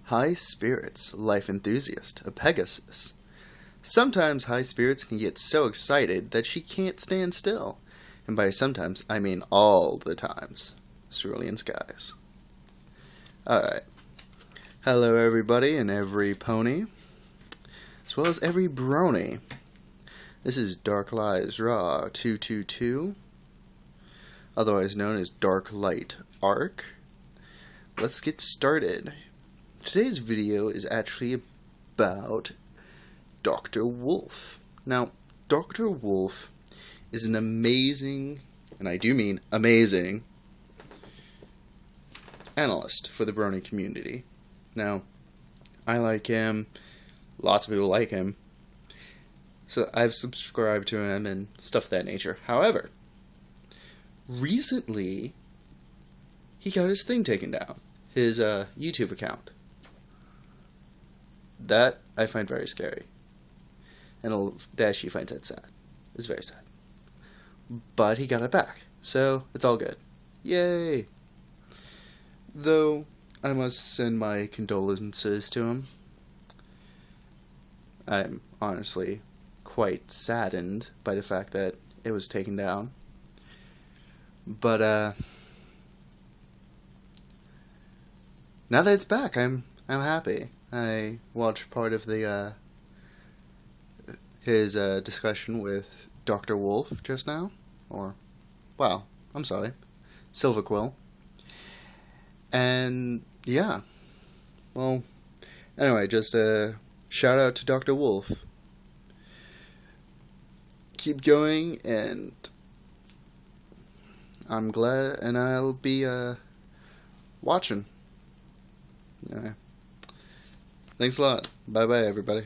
High spirits, life enthusiast, a Pegasus. Sometimes high spirits can get so excited that she can't stand still. And by sometimes, I mean all the times. Cerulean skies. Alright. Hello everybody and every pony, as well as every brony. This is Dark Lies Raw 222, otherwise known as Dark Light Arc. Let's get started. Today's video is actually about Dr.Wolf. Now, Dr. Wolf is an amazing, and I do mean amazing, analyst for the brony community. Now, I like him, lots of people like him, so I've subscribed to him and stuff of that nature. However, recently, he got his thing taken down, his YouTube account. That I find very scary, and Dashi finds that sad. It's very sad. But he got it back, so it's all good. Yay! Though, I must send my condolences to him. I'm honestly quite saddened by the fact that it was taken down. But, now that it's back, I'm happy. I watched part of the, his, discussion with Dr. Wolf just now. Or, wow, I'm sorry. Silverquill. And, yeah. Well, anyway, just a shout out to Dr. Wolf. Keep going, and I'm glad, and I'll be, watching. Anyway. Thanks a lot. Bye-bye, everybody.